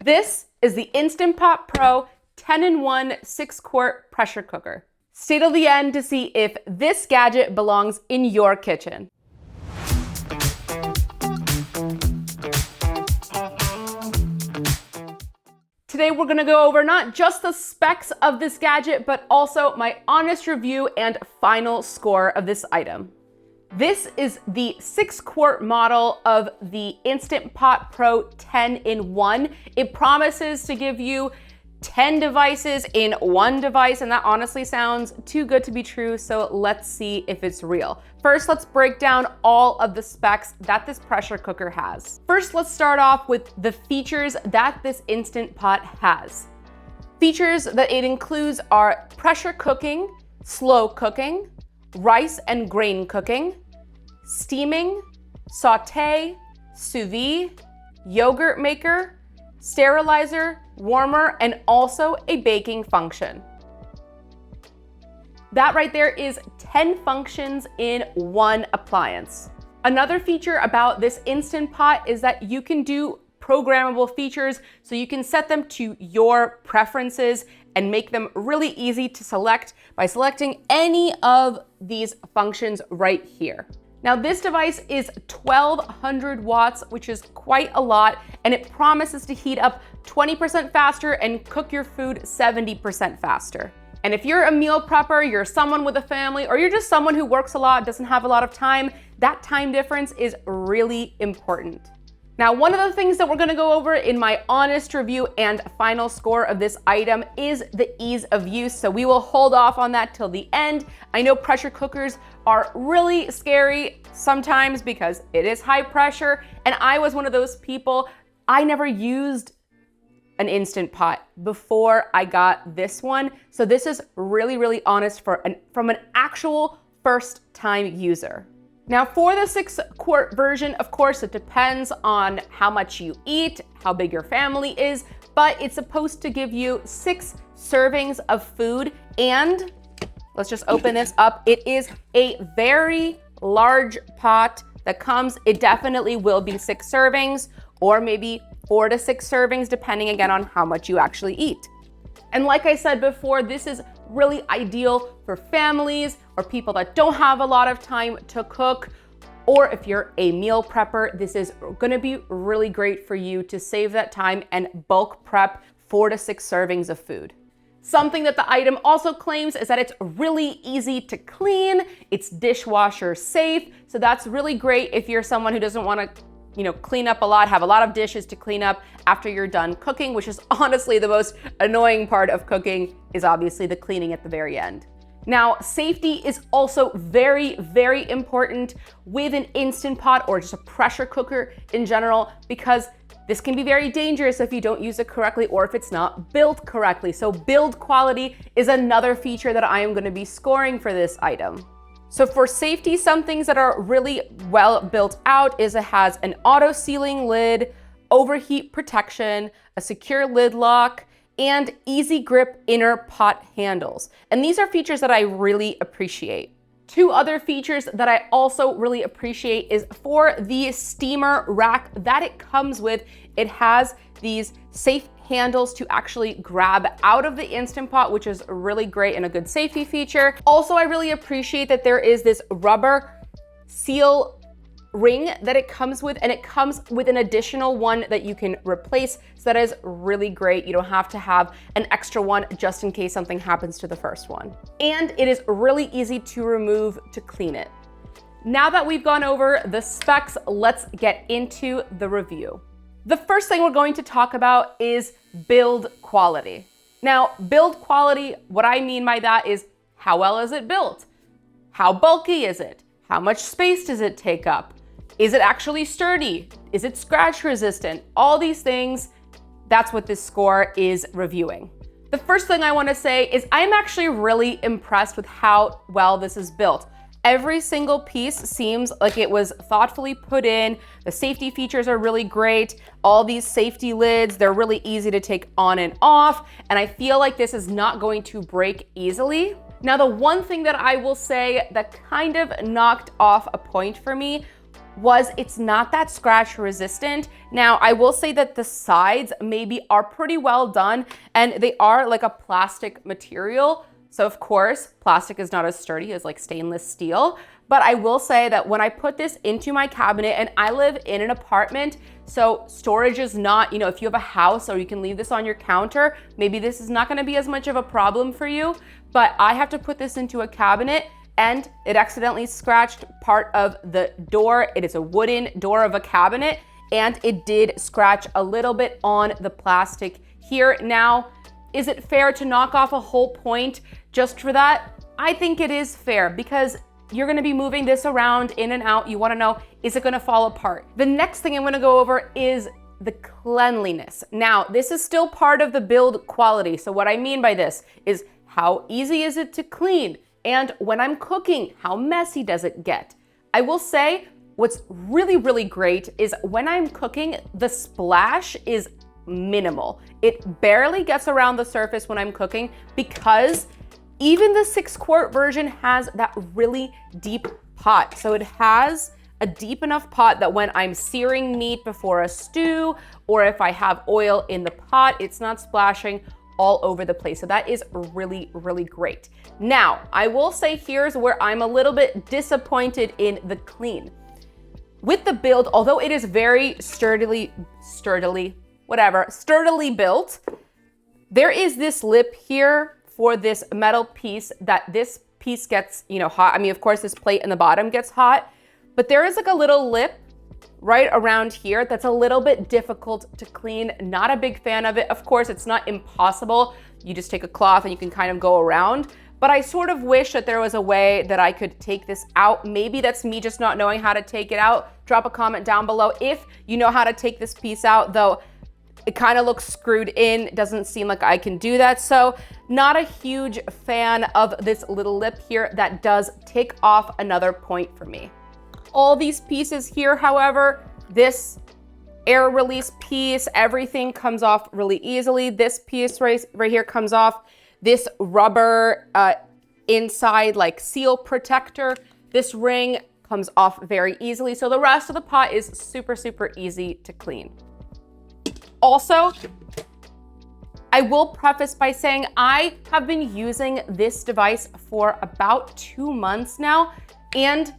This is the Instant Pot Pro 10-in-1 6-quart pressure cooker. Stay till the end to see if this gadget belongs in your kitchen. Today we're gonna go over not just the specs of this gadget, but also my honest review and final score of this item. This is the 6-quart model of the Instant Pot Pro 10-in-1. It promises to give you 10 devices in one device, and that honestly sounds too good to be true, so let's see if it's real. First, let's break down all of the specs that this pressure cooker has. First, let's start off with the features that this Instant Pot has. Features that it includes are pressure cooking, slow cooking, rice and grain cooking, steaming, saute, sous vide, yogurt maker, sterilizer, warmer, and also a baking function. That right there is 10 functions in one appliance. Another feature about this Instant Pot is that you can do programmable features, so you can set them to your preferences and make them really easy to select by selecting any of these functions right here. Now this device is 1200 watts, which is quite a lot, and it promises to heat up 20% faster and cook your food 70% faster. And if you're a meal prepper, you're someone with a family, or you're just someone who works a lot, doesn't have a lot of time, that time difference is really important. Now, one of the things that we're gonna go over in my honest review and final score of this item is the ease of use, so we will hold off on that till the end. I know pressure cookers are really scary sometimes because it is high pressure, and I was one of those people. I never used an Instant Pot before I got this one, so this is really honest from an actual first-time user. Now for the 6-quart version, of course, it depends on how much you eat, how big your family is, but it's supposed to give you 6 servings of food, and let's just open this up. It is a very large pot that comes, it definitely will be 6 servings, or maybe 4 to 6 servings, depending again on how much you actually eat. And like I said before, this is really ideal for families or people that don't have a lot of time to cook, or if you're a meal prepper, this is gonna be really great for you to save that time and bulk prep 4 to 6 servings of food. Something that the item also claims is that it's really easy to clean, it's dishwasher safe, so that's really great if you're someone who doesn't wanna clean up a lot, have a lot of dishes to clean up after you're done cooking, which is honestly the most annoying part of cooking, is obviously the cleaning at the very end. Now, safety is also very important with an Instant Pot or just a pressure cooker in general, because this can be very dangerous if you don't use it correctly or if it's not built correctly. So build quality is another feature that I am going to be scoring for this item. So for safety, some things that are really well built out is it has an auto sealing lid, overheat protection, a secure lid lock, and easy grip inner pot handles. And these are features that I really appreciate. 2 other features that I also really appreciate is for the steamer rack that it comes with, it has these safe handles to actually grab out of the Instant Pot, which is really great and a good safety feature. Also, I really appreciate that there is this rubber seal ring that it comes with, and it comes with an additional one that you can replace, so that is really great. You don't have to have an extra one just in case something happens to the first one. And it is really easy to remove to clean it. Now that we've gone over the specs, let's get into the review. The first thing we're going to talk about is build quality. Now, build quality, what I mean by that is how well is it built? How bulky is it? How much space does it take up? Is it actually sturdy? Is it scratch resistant? All these things, that's what this score is reviewing. The first thing I want to say is I'm actually really impressed with how well this is built. Every single piece seems like it was thoughtfully put in. The safety features are really great. All these safety lids, they're really easy to take on and off. And I feel like this is not going to break easily. Now, the one thing that I will say that kind of knocked off a point for me was it's not that scratch resistant. Now, I will say that the sides maybe are pretty well done and they are like a plastic material. So of course, plastic is not as sturdy as like stainless steel. But I will say that when I put this into my cabinet, and I live in an apartment, so storage is not, if you have a house or you can leave this on your counter, maybe this is not gonna be as much of a problem for you. But I have to put this into a cabinet and it accidentally scratched part of the door. It is a wooden door of a cabinet and it did scratch a little bit on the plastic here. Now, is it fair to knock off a whole point just for that? I think it is fair because you're gonna be moving this around in and out. You wanna know, is it gonna fall apart? The next thing I'm gonna go over is the cleanliness. Now, this is still part of the build quality. So what I mean by this is how easy is it to clean? And when I'm cooking, how messy does it get? I will say what's really, really great is when I'm cooking, the splash is minimal. It barely gets around the surface when I'm cooking because even the 6-quart version has that really deep pot. So it has a deep enough pot that when I'm searing meat before a stew, or if I have oil in the pot, it's not splashing all over the place. So that is really, really great. Now, I will say here's where I'm a little bit disappointed in the clean. With the build, although it is very sturdily built, there is this lip here for this metal piece that this piece gets, hot. I mean, of course, this plate in the bottom gets hot, but there is like a little lip right around here that's a little bit difficult to clean. Not a big fan of it. Of course, it's not impossible. You just take a cloth and you can kind of go around. But I sort of wish that there was a way that I could take this out. Maybe that's me just not knowing how to take it out. Drop a comment down below if you know how to take this piece out, though it kind of looks screwed in. It doesn't seem like I can do that. So not a huge fan of this little lip here. That does take off another point for me. All these pieces here, however, this air release piece, everything comes off really easily. This piece right here comes off. This rubber inside like seal protector, this ring comes off very easily. So the rest of the pot is super, super easy to clean. Also, I will preface by saying I have been using this device for about 2 months now, and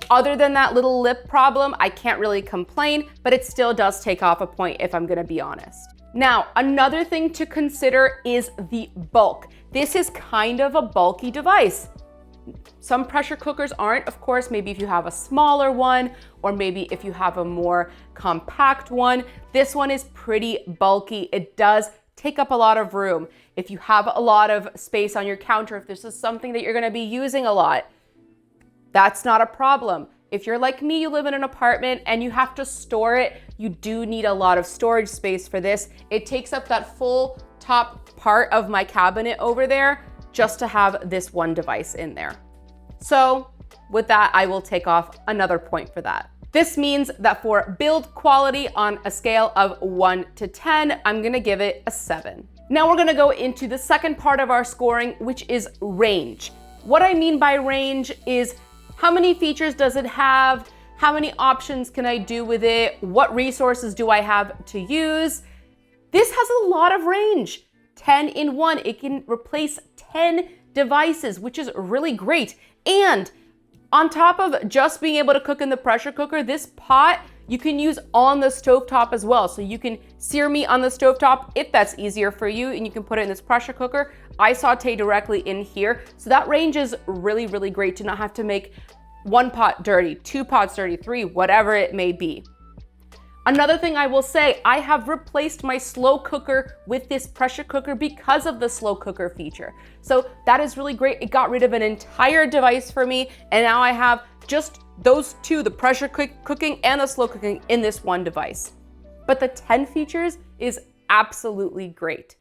other than that little lip problem, I can't really complain, but it still does take off a point if I'm gonna be honest. Now, another thing to consider is the bulk. This is kind of a bulky device. Some pressure cookers aren't, of course. Maybe if you have a smaller one, or maybe if you have a more compact one. This one is pretty bulky. It does take up a lot of room. If you have a lot of space on your counter, if this is something that you're gonna be using a lot, that's not a problem. If you're like me, you live in an apartment and you have to store it, you do need a lot of storage space for this. It takes up that full top part of my cabinet over there just to have this one device in there. So with that, I will take off another point for that. This means that for build quality on a scale of 1 to 10, I'm gonna give it a 7. Now we're gonna go into the second part of our scoring, which is range. What I mean by range is how many features does it have? How many options can I do with it? What resources do I have to use? This has a lot of range. 10 in 1, it can replace 10 devices, which is really great. And on top of just being able to cook in the pressure cooker, this pot you can use on the stovetop as well. So you can sear meat on the stovetop if that's easier for you, and you can put it in this pressure cooker. I saute directly in here. So that range is really, really great to not have to make 1 pot dirty, 2 pots dirty, 3, whatever it may be. Another thing I will say, I have replaced my slow cooker with this pressure cooker because of the slow cooker feature. So that is really great. It got rid of an entire device for me, and now I have just those two, the pressure cooking and the slow cooking, in this one device. But the 10 features is absolutely great.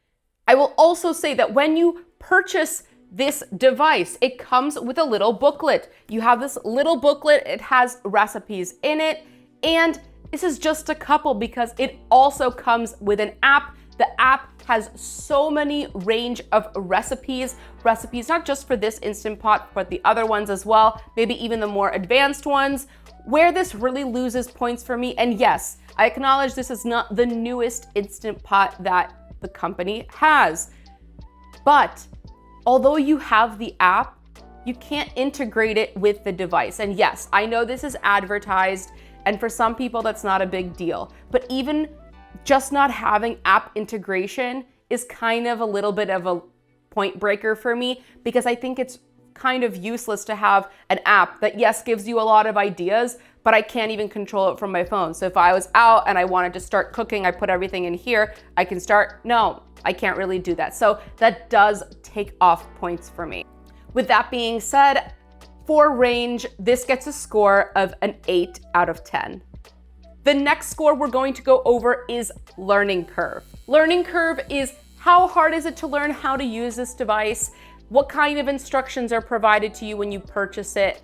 I will also say that when you purchase this device, it comes with a little booklet. You have this little booklet, it has recipes in it, and this is just a couple because it also comes with an app. The app has so many range of recipes not just for this Instant Pot, but the other ones as well, maybe even the more advanced ones. Where this really loses points for me, and yes, I acknowledge this is not the newest Instant Pot that the company has, but although you have the app, you can't integrate it with the device. And yes, I know this is advertised, and for some people that's not a big deal, but even just not having app integration is kind of a little bit of a point breaker for me, because I think it's kind of useless to have an app that, yes, gives you a lot of ideas, but I can't even control it from my phone. So if I was out and I wanted to start cooking, I put everything in here, I can start. No, I can't really do that. So that does take off points for me. With that being said, for range, this gets a score of an 8 out of 10. The next score we're going to go over is learning curve. Learning curve is how hard is it to learn how to use this device? What kind of instructions are provided to you when you purchase it?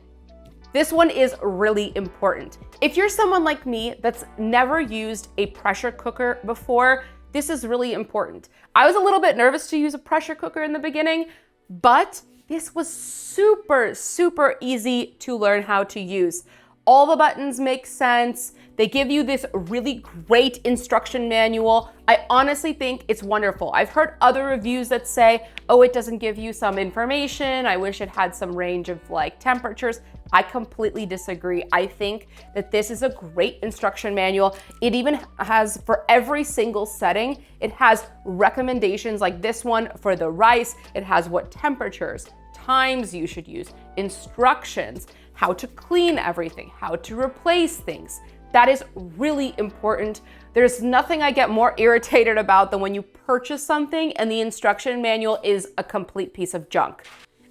This one is really important. If you're someone like me that's never used a pressure cooker before, this is really important. I was a little bit nervous to use a pressure cooker in the beginning, but this was super, super easy to learn how to use. All the buttons make sense. They give you this really great instruction manual. I honestly think it's wonderful. I've heard other reviews that say, oh, it doesn't give you some information. I wish it had some range of like temperatures. I completely disagree. I think that this is a great instruction manual. It even has, for every single setting, it has recommendations like this one for the rice. It has what temperatures, times you should use, instructions, how to clean everything, how to replace things. That is really important. There's nothing I get more irritated about than when you purchase something and the instruction manual is a complete piece of junk.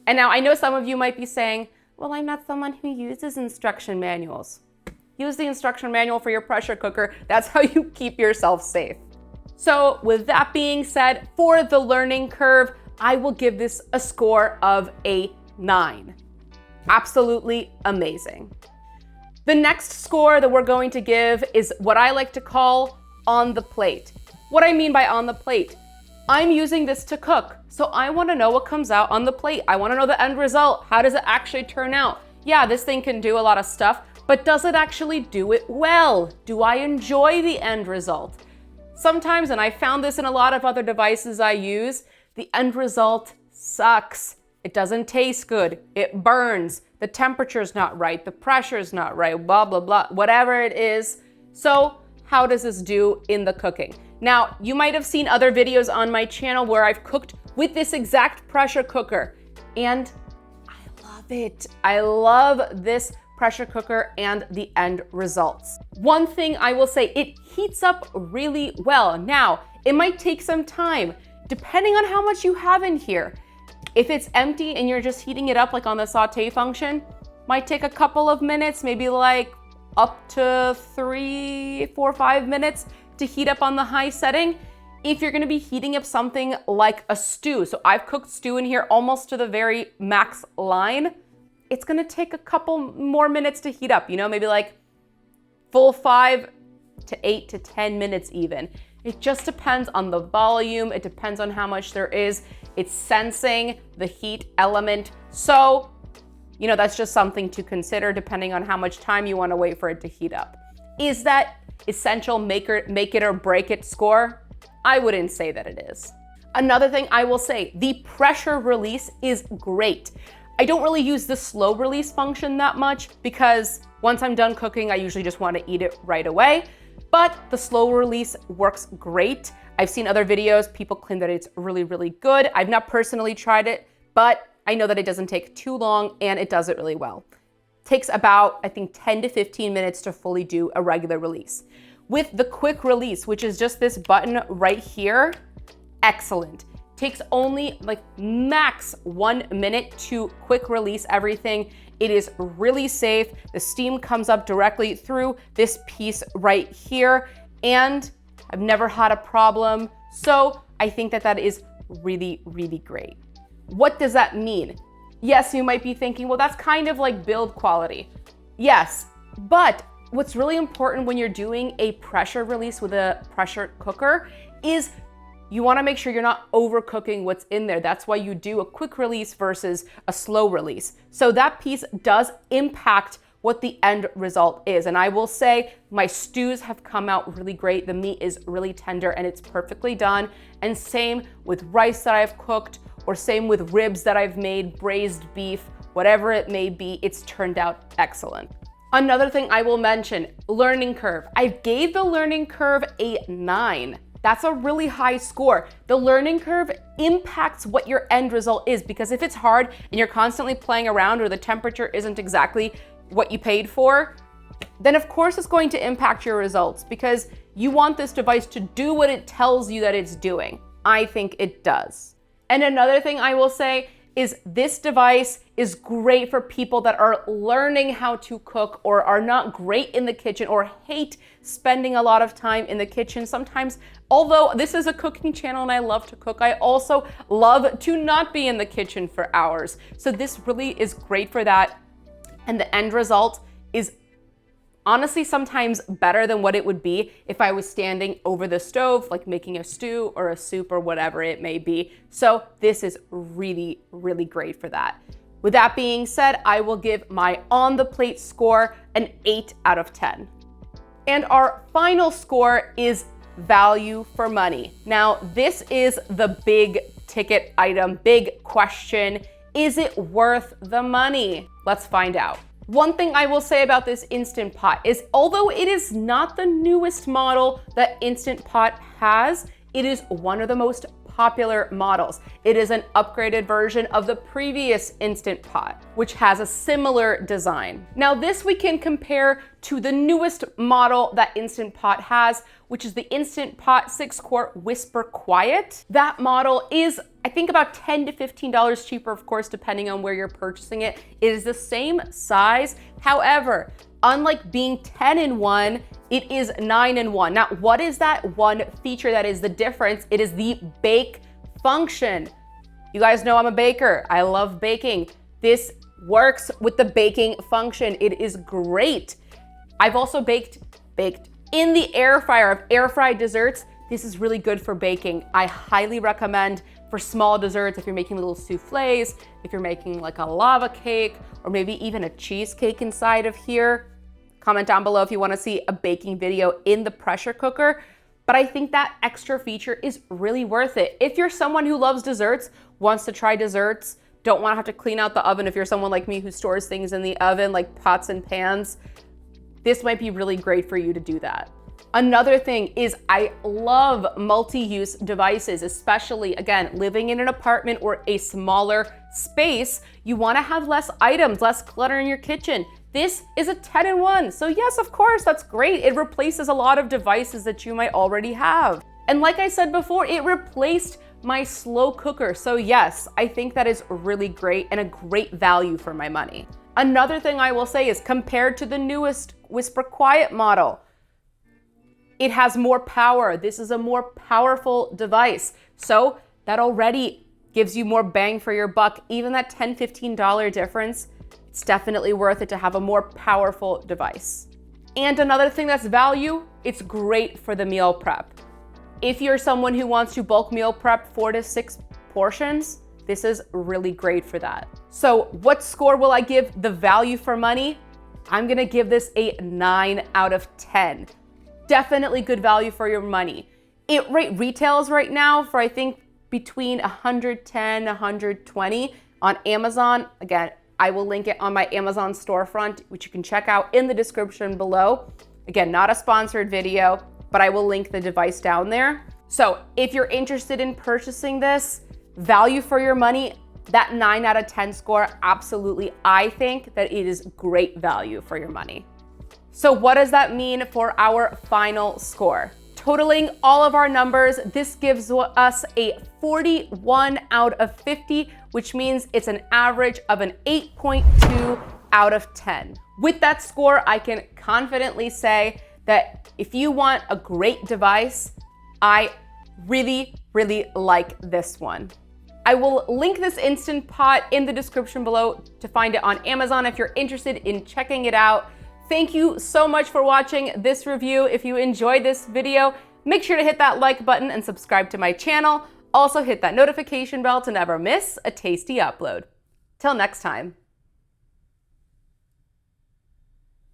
And now I know some of you might be saying, well, I'm not someone who uses instruction manuals. Use the instruction manual for your pressure cooker. That's how you keep yourself safe. So with that being said, for the learning curve, I will give this a score of a 9. Absolutely amazing. The next score that we're going to give is what I like to call on the plate. What I mean by on the plate, I'm using this to cook, so I want to know what comes out on the plate. I want to know the end result. How does it actually turn out? Yeah, this thing can do a lot of stuff, but does it actually do it well? Do I enjoy the end result? Sometimes, and I found this in a lot of other devices I use, the end result sucks. It doesn't taste good. It burns. The temperature's not right. The pressure's not right. Blah, blah, blah, whatever it is. So how does this do in the cooking? Now, you might have seen other videos on my channel where I've cooked with this exact pressure cooker, and I love it. I love this pressure cooker and the end results. One thing I will say, it heats up really well. Now, it might take some time, depending on how much you have in here. If it's empty and you're just heating it up like on the saute function, might take a couple of minutes, maybe like up to 3, 4, 5 minutes to heat up on the high setting. If you're gonna be heating up something like a stew, so I've cooked stew in here almost to the very max line, it's gonna take a couple more minutes to heat up, maybe like full 5 to 8 to 10 minutes even. It just depends on the volume. It depends on how much there is. It's sensing the heat element. So, that's just something to consider depending on how much time you want to wait for it to heat up. Is that essential make it or break it score? I wouldn't say that it is. Another thing I will say, the pressure release is great. I don't really use the slow release function that much because once I'm done cooking, I usually just want to eat it right away. But the slow release works great. I've seen other videos, people claim that it's really, really good. I've not personally tried it, but I know that it doesn't take too long and it does it really well. Takes about, I think, 10 to 15 minutes to fully do a regular release. With the quick release, which is just this button right here, excellent. Takes only like max 1 minute to quick release everything. It is really safe. The steam comes up directly through this piece right here, and I've never had a problem. So I think that is really, really great. What does that mean? Yes, you might be thinking, well, that's kind of like build quality. Yes, but what's really important when you're doing a pressure release with a pressure cooker is you want to make sure you're not overcooking what's in there. That's why you do a quick release versus a slow release. So that piece does impact what the end result is. And I will say my stews have come out really great. The meat is really tender and it's perfectly done. And same with rice that I've cooked, or same with ribs that I've made, braised beef, whatever it may be, it's turned out excellent. Another thing I will mention, learning curve. I gave the learning curve a 9. That's a really high score. The learning curve impacts what your end result is, because if it's hard and you're constantly playing around or the temperature isn't exactly what you paid for, then of course it's going to impact your results, because you want this device to do what it tells you that it's doing. I think it does. And another thing I will say is this device is great for people that are learning how to cook or are not great in the kitchen or hate spending a lot of time in the kitchen. Sometimes, although this is a cooking channel and I love to cook, I also love to not be in the kitchen for hours. So this really is great for that. And the end result is honestly sometimes better than what it would be if I was standing over the stove, like making a stew or a soup or whatever it may be. So this is really, really great for that. With that being said, I will give my on the plate score an 8 out of 10. And our final score is value for money. Now, this is the big ticket item, big question. Is it worth the money? Let's find out. One thing I will say about this Instant Pot is, although it is not the newest model that Instant Pot has, it is one of the most popular models. It is an upgraded version of the previous Instant Pot, which has a similar design. Now this we can compare to the newest model that Instant Pot has, which is the Instant Pot 6-quart Whisper Quiet. That model is, I think, about $10 to $15 cheaper, of course, depending on where you're purchasing it. It is the same size. However, unlike being 10-in-1, it is 9-in-1. Now, what is that one feature that is the difference? It is the bake function. You guys know I'm a baker. I love baking. This works with the baking function. It is great. I've also baked in the air fryer. I've air fried desserts. This is really good for baking. I highly recommend for small desserts, if you're making little souffles, if you're making like a lava cake, or maybe even a cheesecake inside of here. Comment down below if you want to see a baking video in the pressure cooker. But I think that extra feature is really worth it. If you're someone who loves desserts, wants to try desserts, don't want to have to clean out the oven, if you're someone like me who stores things in the oven like pots and pans, this might be really great for you to do that. Another thing is I love multi-use devices, especially, again, living in an apartment or a smaller space. You want to have less items, less clutter in your kitchen. This is a 10-in-1. So yes, of course, that's great. It replaces a lot of devices that you might already have. And like I said before, it replaced my slow cooker. So yes, I think that is really great and a great value for my money. Another thing I will say is, compared to the newest Whisper Quiet model, it has more power. This is a more powerful device. So that already gives you more bang for your buck. Even that $10, $15 difference, it's definitely worth it to have a more powerful device. And another thing that's value, it's great for the meal prep. If you're someone who wants to bulk meal prep 4 to 6 portions, this is really great for that. So what score will I give the value for money? I'm gonna give this a 9 out of 10. Definitely good value for your money. It retails right now for, I think, between $110, $120 on Amazon. Again, I will link it on my Amazon storefront, which you can check out in the description below. Again, not a sponsored video, but I will link the device down there. So if you're interested in purchasing this, value for your money, that 9 out of 10 score, absolutely. I think that it is great value for your money. So what does that mean for our final score? Totaling all of our numbers, this gives us a 41 out of 50, which means it's an average of an 8.2 out of 10. With that score, I can confidently say that if you want a great device, I really, really like this one. I will link this Instant Pot in the description below to find it on Amazon if you're interested in checking it out. Thank you so much for watching this review. If you enjoyed this video, make sure to hit that like button and subscribe to my channel. Also hit that notification bell to never miss a tasty upload. Till next time.